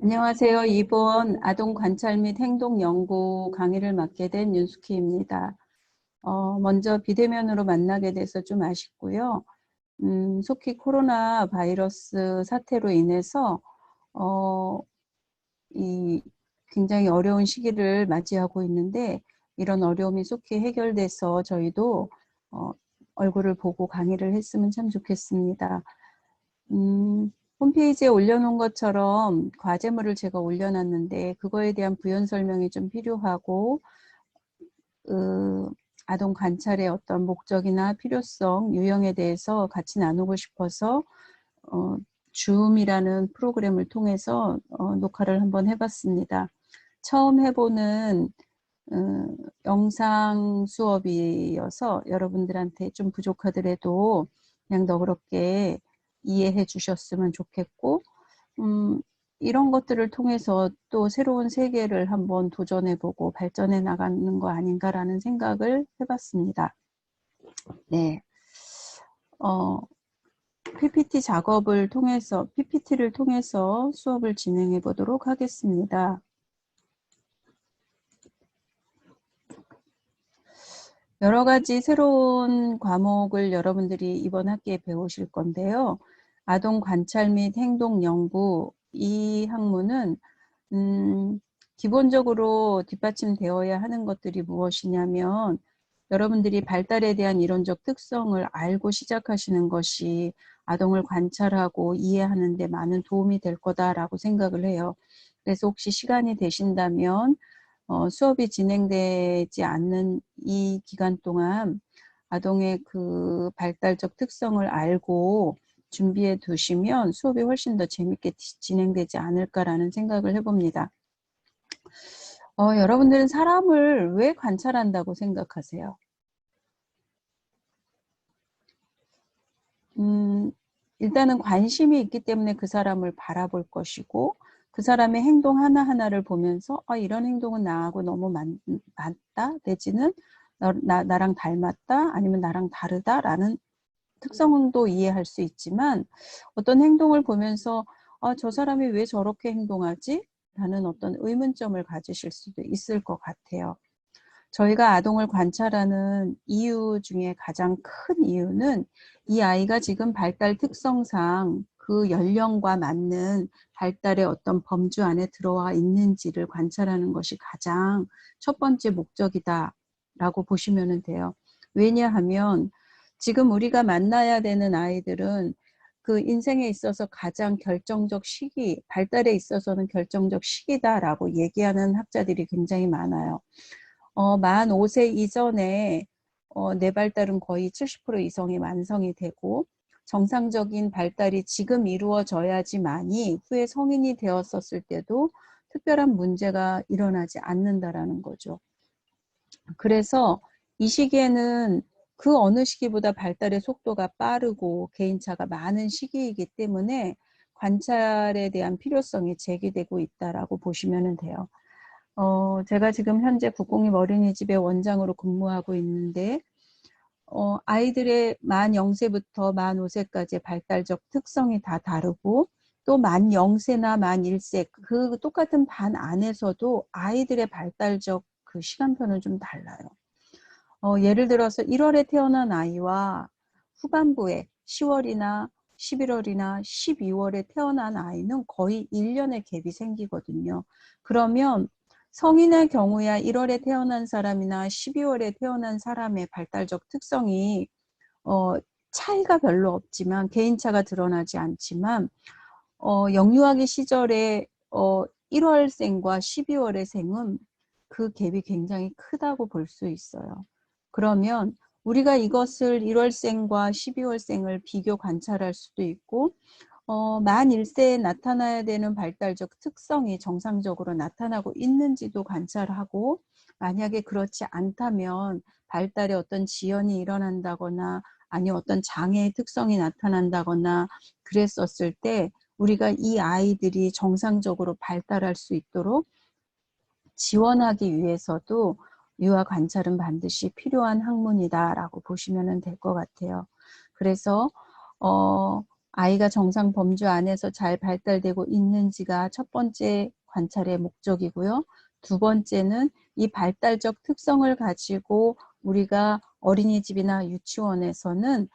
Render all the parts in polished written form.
안녕하세요. 이번 아동 관찰 및 행동 연구 강의를 맡게 된 윤숙희입니다. 먼저 비대면으로 만나게 돼서 좀 아쉽고요. 속히 코로나 바이러스 사태로 인해서 이 굉장히 어려운 시기를 맞이하고 있는데, 이런 어려움이 속히 해결돼서 저희도 얼굴을 보고 강의를 했으면 참 좋겠습니다. 홈페이지에 올려놓은 것처럼 과제물을 제가 올려놨는데, 그거에 대한 부연 설명이 좀 필요하고, 아동 관찰의 어떤 목적이나 필요성, 유형에 대해서 같이 나누고 싶어서 줌이라는 프로그램을 통해서 녹화를 한번 해봤습니다. 처음 해보는 영상 수업이어서 여러분들한테 좀 부족하더라도 그냥 너그럽게 이해해 주셨으면 좋겠고, 이런 것들을 통해서 또 새로운 세계를 한번 도전해보고 발전해 나가는 거 아닌가라는 생각을 해봤습니다. 네. PPT를 통해서 수업을 진행해 보도록 하겠습니다. 여러 가지 새로운 과목을 여러분들이 이번 학기에 배우실 건데요. 아동 관찰 및 행동 연구, 이 학문은 기본적으로 뒷받침되어야 하는 것들이 무엇이냐면, 여러분들이 발달에 대한 이론적 특성을 알고 시작하시는 것이 아동을 관찰하고 이해하는 데 많은 도움이 될 거다라고 생각을 해요. 그래서 혹시 시간이 되신다면 수업이 진행되지 않는 이 기간 동안 아동의 그 발달적 특성을 알고 준비해 두시면 수업이 훨씬 더 재밌게 진행되지 않을까라는 생각을 해봅니다. 여러분들은 사람을 왜 관찰한다고 생각하세요? 일단은 관심이 있기 때문에 그 사람을 바라볼 것이고, 그 사람의 행동 하나하나를 보면서 이런 행동은 나하고 너무 맞다, 내지는 나랑 닮았다, 아니면 나랑 다르다라는 특성도 이해할 수 있지만, 어떤 행동을 보면서 저 사람이 왜 저렇게 행동하지? 라는 어떤 의문점을 가지실 수도 있을 것 같아요. 저희가 아동을 관찰하는 이유 중에 가장 큰 이유는 이 아이가 지금 발달 특성상 그 연령과 맞는 발달의 어떤 범주 안에 들어와 있는지를 관찰하는 것이 가장 첫 번째 목적이다라고 보시면 돼요. 왜냐하면 지금 우리가 만나야 되는 아이들은 그 인생에 있어서 가장 결정적 시기, 발달에 있어서는 결정적 시기다라고 얘기하는 학자들이 굉장히 많아요. 만 5세 이전에 뇌 발달은 거의 70% 이상이 완성이 되고, 정상적인 발달이 지금 이루어져야지만이 후에 성인이 되었었을 때도 특별한 문제가 일어나지 않는다라는 거죠. 그래서 이 시기에는 그 어느 시기보다 발달의 속도가 빠르고 개인차가 많은 시기이기 때문에 관찰에 대한 필요성이 제기되고 있다라고 보시면 돼요. 제가 지금 현재 국공립 어린이집의 원장으로 근무하고 있는데, 아이들의 만 0세부터 만 5세까지의 발달적 특성이 다 다르고, 또 만 0세나 만 1세, 그 똑같은 반 안에서도 아이들의 발달적 그 시간표는 좀 달라요. 예를 들어서 1월에 태어난 아이와 후반부에 10월이나 11월이나 12월에 태어난 아이는 거의 1년의 갭이 생기거든요. 그러면 성인의 경우야 1월에 태어난 사람이나 12월에 태어난 사람의 발달적 특성이 차이가 별로 없지만, 개인차가 드러나지 않지만, 영유아기 시절에 1월생과 12월의 생은 그 갭이 굉장히 크다고 볼 수 있어요. 그러면 우리가 이것을 1월생과 12월생을 비교 관찰할 수도 있고, 만 1세에 나타나야 되는 발달적 특성이 정상적으로 나타나고 있는지도 관찰하고, 만약에 그렇지 않다면 발달에 어떤 지연이 일어난다거나 아니면 어떤 장애의 특성이 나타난다거나 그랬었을 때 우리가 이 아이들이 정상적으로 발달할 수 있도록 지원하기 위해서도 유아 관찰은 반드시 필요한 학문이다라고 보시면 될 것 같아요. 그래서 아이가 정상 범주 안에서 잘 발달되고 있는지가 첫 번째 관찰의 목적이고요. 두 번째는 이 발달적 특성을 가지고 우리가 어린이집이나 유치원에서는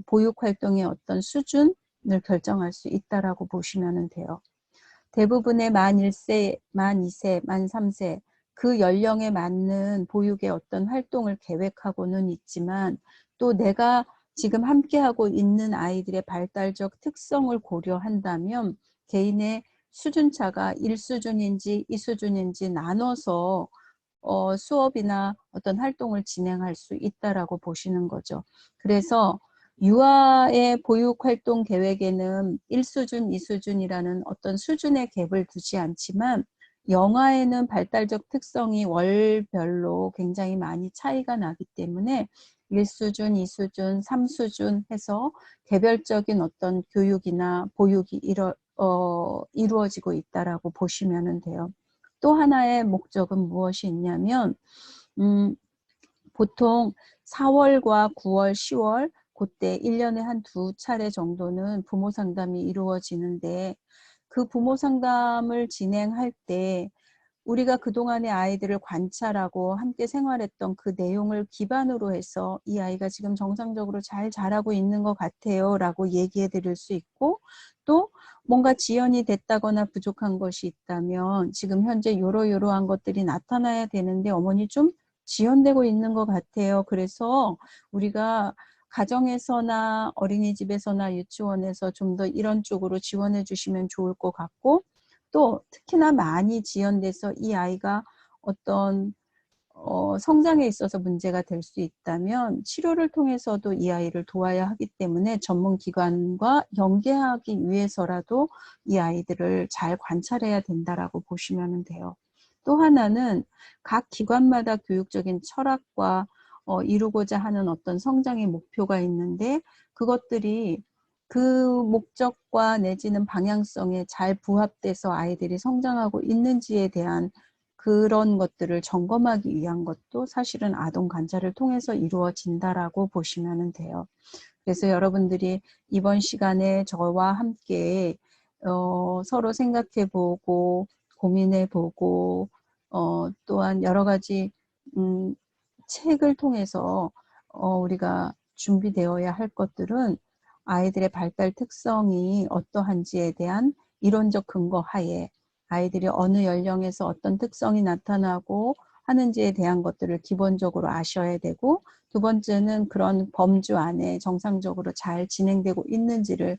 보육활동의 어떤 수준을 결정할 수 있다라고 보시면 돼요. 대부분의 만 1세, 만 2세, 만 3세 그 연령에 맞는 보육의 어떤 활동을 계획하고는 있지만 또 내가 지금 함께하고 있는 아이들의 발달적 특성을 고려한다면 개인의 수준차가 1수준인지 2수준인지 나눠서 수업이나 어떤 활동을 진행할 수 있다라고 보시는 거죠. 그래서 유아의 보육활동 계획에는 1수준, 2수준이라는 어떤 수준의 갭을 두지 않지만 영아에는 발달적 특성이 월별로 굉장히 많이 차이가 나기 때문에 1수준, 2수준, 3수준 해서 개별적인 어떤 교육이나 보육이 이루어지고 있다라고 보시면 돼요. 또 하나의 목적은 무엇이 있냐면 보통 4월과 9월, 10월 그때 1년에 한 2차례 정도는 부모 상담이 이루어지는데 그 부모 상담을 진행할 때 우리가 그동안의 아이들을 관찰하고 함께 생활했던 그 내용을 기반으로 해서 이 아이가 지금 정상적으로 잘 자라고 있는 것 같아요 라고 얘기해 드릴 수 있고 또 뭔가 지연이 됐다거나 부족한 것이 있다면 지금 현재 요러요러한 것들이 나타나야 되는데 어머니 좀 지연되고 있는 것 같아요. 그래서 우리가 가정에서나 어린이집에서나 유치원에서 좀 더 이런 쪽으로 지원해 주시면 좋을 것 같고 또 특히나 많이 지연돼서 이 아이가 어떤 성장에 있어서 문제가 될 수 있다면 치료를 통해서도 이 아이를 도와야 하기 때문에 전문기관과 연계하기 위해서라도 이 아이들을 잘 관찰해야 된다라고 보시면 돼요. 또 하나는 각 기관마다 교육적인 철학과 이루고자 하는 어떤 성장의 목표가 있는데 그것들이 그 목적과 내지는 방향성에 잘 부합돼서 아이들이 성장하고 있는지에 대한 그런 것들을 점검하기 위한 것도 사실은 아동 관찰을 통해서 이루어진다라고 보시면 돼요. 그래서 여러분들이 이번 시간에 저와 함께 서로 생각해보고 고민해보고 또한 여러 가지 책을 통해서 우리가 준비되어야 할 것들은 아이들의 발달 특성이 어떠한지에 대한 이론적 근거 하에 아이들이 어느 연령에서 어떤 특성이 나타나고 하는지에 대한 것들을 기본적으로 아셔야 되고 두 번째는 그런 범주 안에 정상적으로 잘 진행되고 있는지를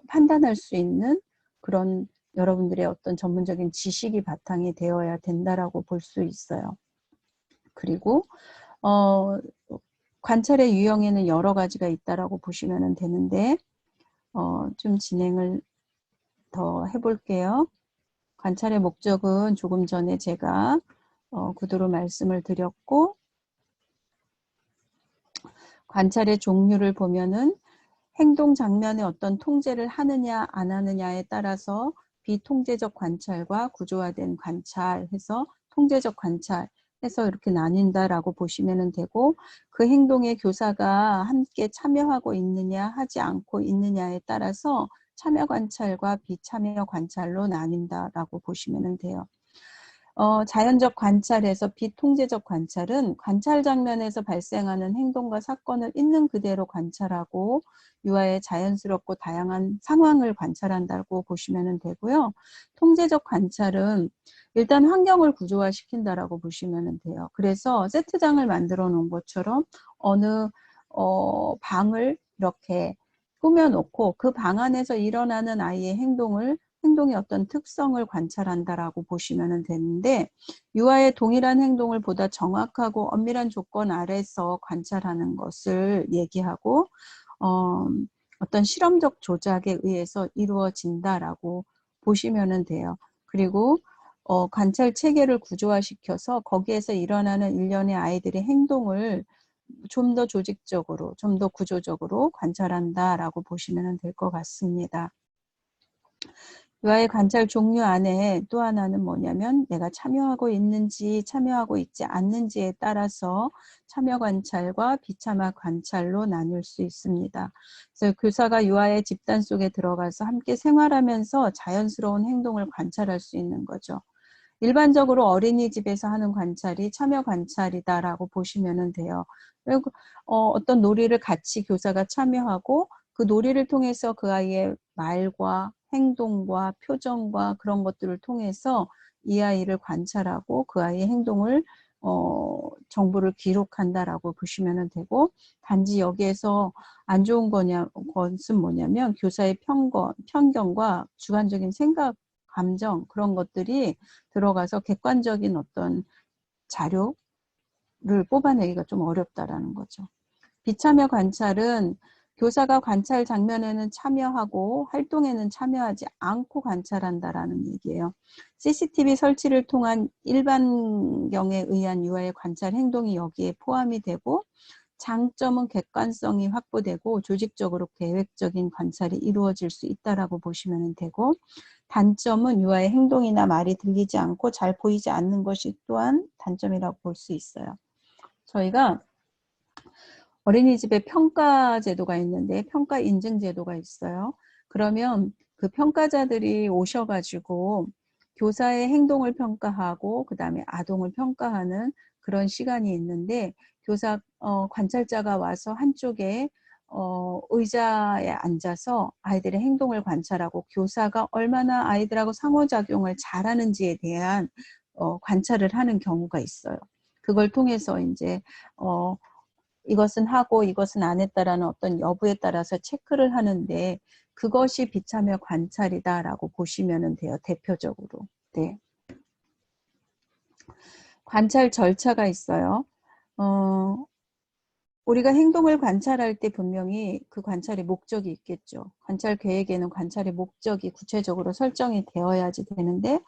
판단할 수 있는 그런 여러분들의 어떤 전문적인 지식이 바탕이 되어야 된다라고 볼 수 있어요. 그리고 관찰의 유형에는 여러 가지가 있다라고 보시면 되는데 좀 진행을 더 해볼게요. 관찰의 목적은 조금 전에 제가 구두로 말씀을 드렸고 관찰의 종류를 보면은 행동 장면의 어떤 통제를 하느냐 안 하느냐에 따라서 비통제적 관찰과 구조화된 관찰 해서 통제적 관찰 해서 이렇게 나뉜다라고 보시면 되고 그 행동에 교사가 함께 참여하고 있느냐 하지 않고 있느냐에 따라서 참여 관찰과 비참여 관찰로 나뉜다라고 보시면 돼요. 자연적 관찰에서 비통제적 관찰은 관찰 장면에서 발생하는 행동과 사건을 있는 그대로 관찰하고 유아의 자연스럽고 다양한 상황을 관찰한다고 보시면 되고요. 통제적 관찰은 일단 환경을 구조화시킨다라고 보시면 돼요. 그래서 세트장을 만들어 놓은 것처럼 어느 방을 이렇게 꾸며놓고 그 방 안에서 일어나는 아이의 행동의 어떤 특성을 관찰한다라고 보시면 되는데 유아의 동일한 행동을 보다 정확하고 엄밀한 조건 아래서 관찰하는 것을 얘기하고 어떤 실험적 조작에 의해서 이루어진다라고 보시면 돼요. 그리고 관찰 체계를 구조화시켜서 거기에서 일어나는 일련의 아이들의 행동을 좀 더 조직적으로, 좀 더 구조적으로 관찰한다라고 보시면 될 것 같습니다. 유아의 관찰 종류 안에 또 하나는 뭐냐면 내가 참여하고 있는지 참여하고 있지 않는지에 따라서 참여 관찰과 비참화 관찰로 나눌 수 있습니다. 그래서 교사가 유아의 집단 속에 들어가서 함께 생활하면서 자연스러운 행동을 관찰할 수 있는 거죠. 일반적으로 어린이집에서 하는 관찰이 참여 관찰이다라고 보시면 돼요. 그리고 어떤 놀이를 같이 교사가 참여하고 그 놀이를 통해서 그 아이의 말과 행동과 표정과 그런 것들을 통해서 이 아이를 관찰하고 그 아이의 행동을 정보를 기록한다라고 보시면 되고, 단지 여기에서 안 좋은 것은 뭐냐면 교사의 편견과 주관적인 생각, 감정 그런 것들이 들어가서 객관적인 어떤 자료를 뽑아내기가 좀 어렵다라는 거죠. 비참여 관찰은 교사가 관찰 장면에는 참여하고 활동에는 참여하지 않고 관찰한다라는 얘기예요. CCTV 설치를 통한 일반경에 의한 유아의 관찰 행동이 여기에 포함이 되고, 장점은 객관성이 확보되고 조직적으로 계획적인 관찰이 이루어질 수 있다라고 보시면 되고, 단점은 유아의 행동이나 말이 들리지 않고 잘 보이지 않는 것이 또한 단점이라고 볼 수 있어요. 저희가 어린이집에 평가 제도가 있는데 평가 인증 제도가 있어요. 그러면 그 평가자들이 오셔가지고 교사의 행동을 평가하고 그 다음에 아동을 평가하는 그런 시간이 있는데, 교사 관찰자가 와서 한쪽에 의자에 앉아서 아이들의 행동을 관찰하고 교사가 얼마나 아이들하고 상호작용을 잘하는지에 대한 관찰을 하는 경우가 있어요. 그걸 통해서 이제 이것은 하고 이것은 안 했다라는 어떤 여부에 따라서 체크를 하는데, 그것이 비참여 관찰이다라고 보시면 돼요. 대표적으로. 네. 관찰 절차가 있어요. 우리가 행동을 관찰할 때 분명히 그 관찰의 목적이 있겠죠. 관찰 계획에는 관찰의 목적이 구체적으로 설정이 되어야지 되는데,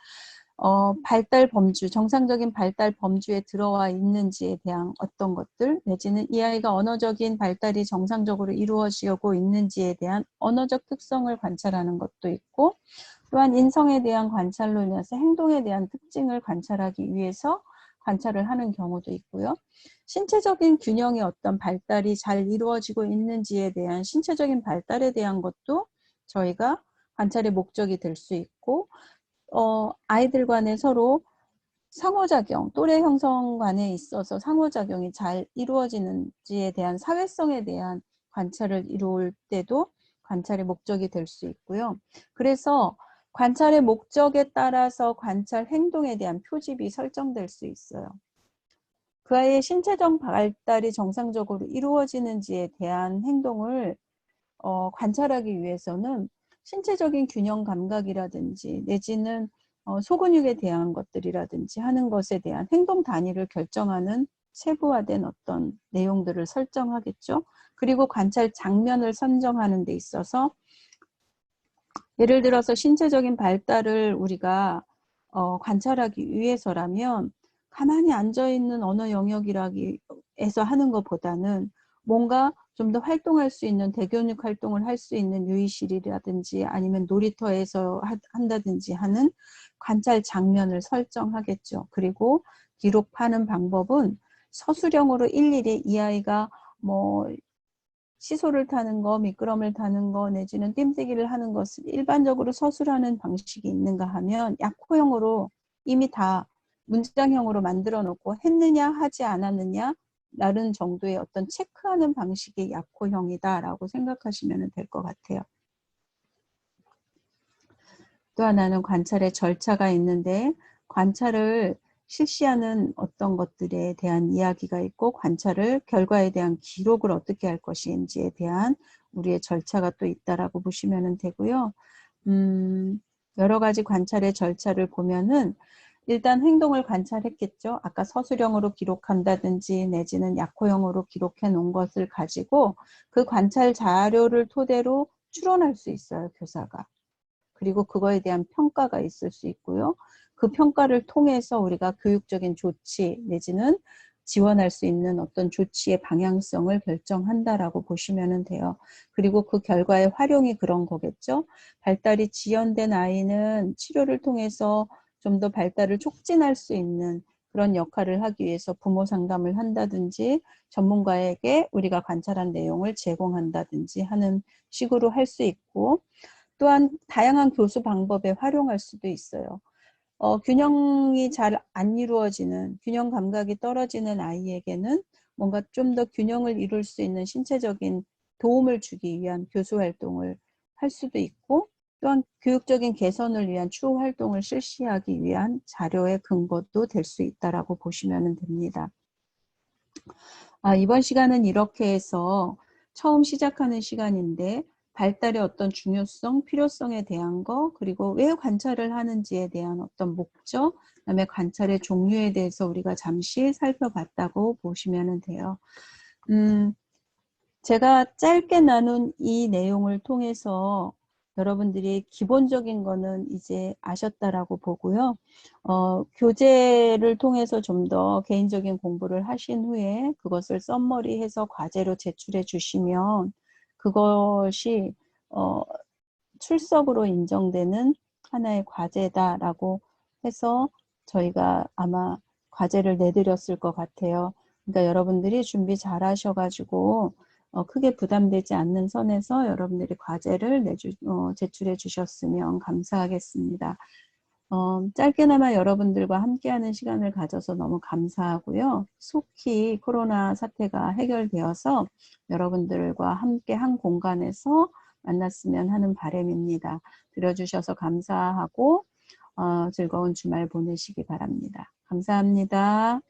발달 범주, 정상적인 발달 범주에 들어와 있는지에 대한 어떤 것들, 내지는 이 아이가 언어적인 발달이 정상적으로 이루어지고 있는지에 대한 언어적 특성을 관찰하는 것도 있고, 또한 인성에 대한 관찰로 인해서 행동에 대한 특징을 관찰하기 위해서 관찰을 하는 경우도 있고요. 신체적인 균형의 어떤 발달이 잘 이루어지고 있는지에 대한 신체적인 발달에 대한 것도 저희가 관찰의 목적이 될 수 있고, 아이들 간에 서로 상호작용, 또래 형성 간에 있어서 상호작용이 잘 이루어지는지에 대한 사회성에 대한 관찰을 이룰 때도 관찰의 목적이 될 수 있고요. 그래서 관찰의 목적에 따라서 관찰 행동에 대한 표집이 설정될 수 있어요. 그 아이의 신체적 발달이 정상적으로 이루어지는지에 대한 행동을 관찰하기 위해서는 신체적인 균형 감각이라든지 내지는 소근육에 대한 것들이라든지 하는 것에 대한 행동 단위를 결정하는 세부화된 어떤 내용들을 설정하겠죠. 그리고 관찰 장면을 선정하는 데 있어서 예를 들어서 신체적인 발달을 우리가 관찰하기 위해서라면 가만히 앉아있는 언어 영역이라기에서 하는 것보다는 뭔가 좀 더 활동할 수 있는 대교육 활동을 할 수 있는 유의실이라든지 아니면 놀이터에서 한다든지 하는 관찰 장면을 설정하겠죠. 그리고 기록하는 방법은 서술형으로 일일이 이 아이가 뭐 시소를 타는 거, 미끄럼을 타는 거, 내지는 뜀뛰기를 하는 것을 일반적으로 서술하는 방식이 있는가 하면 약호형으로 이미 다 문장형으로 만들어 놓고 했느냐 하지 않았느냐 라는 정도의 어떤 체크하는 방식이 약호형이다라고 생각하시면 될 것 같아요. 또 하나는 관찰의 절차가 있는데, 관찰을 실시하는 어떤 것들에 대한 이야기가 있고, 관찰을 결과에 대한 기록을 어떻게 할 것인지에 대한 우리의 절차가 또 있다라고 보시면 되고요. 여러 가지 관찰의 절차를 보면은 일단 행동을 관찰했겠죠. 아까 서술형으로 기록한다든지 내지는 약호형으로 기록해 놓은 것을 가지고 그 관찰 자료를 토대로 추론할 수 있어요, 교사가. 그리고 그거에 대한 평가가 있을 수 있고요. 그 평가를 통해서 우리가 교육적인 조치 내지는 지원할 수 있는 어떤 조치의 방향성을 결정한다라고 보시면 돼요. 그리고 그 결과의 활용이 그런 거겠죠. 발달이 지연된 아이는 치료를 통해서 좀 더 발달을 촉진할 수 있는 그런 역할을 하기 위해서 부모 상담을 한다든지 전문가에게 우리가 관찰한 내용을 제공한다든지 하는 식으로 할 수 있고, 또한 다양한 교수 방법에 활용할 수도 있어요. 균형이 잘 안 이루어지는, 균형 감각이 떨어지는 아이에게는 뭔가 좀 더 균형을 이룰 수 있는 신체적인 도움을 주기 위한 교수 활동을 할 수도 있고, 또한 교육적인 개선을 위한 추후 활동을 실시하기 위한 자료의 근거도 될 수 있다라고 보시면 됩니다. 이번 시간은 이렇게 해서 처음 시작하는 시간인데 발달의 어떤 중요성, 필요성에 대한 거, 그리고 왜 관찰을 하는지에 대한 어떤 목적, 그다음에 관찰의 종류에 대해서 우리가 잠시 살펴봤다고 보시면 돼요. 제가 짧게 나눈 이 내용을 통해서 여러분들이 기본적인 거는 이제 아셨다라고 보고요. 교재를 통해서 좀 더 개인적인 공부를 하신 후에 그것을 썸머리해서 과제로 제출해 주시면 그것이 출석으로 인정되는 하나의 과제다라고 해서 저희가 아마 과제를 내드렸을 것 같아요. 그러니까 여러분들이 준비 잘 하셔가지고 크게 부담되지 않는 선에서 여러분들이 과제를 제출해 주셨으면 감사하겠습니다. 짧게나마 여러분들과 함께하는 시간을 가져서 너무 감사하고요. 속히 코로나 사태가 해결되어서 여러분들과 함께 한 공간에서 만났으면 하는 바람입니다. 들어주셔서 감사하고 즐거운 주말 보내시기 바랍니다. 감사합니다.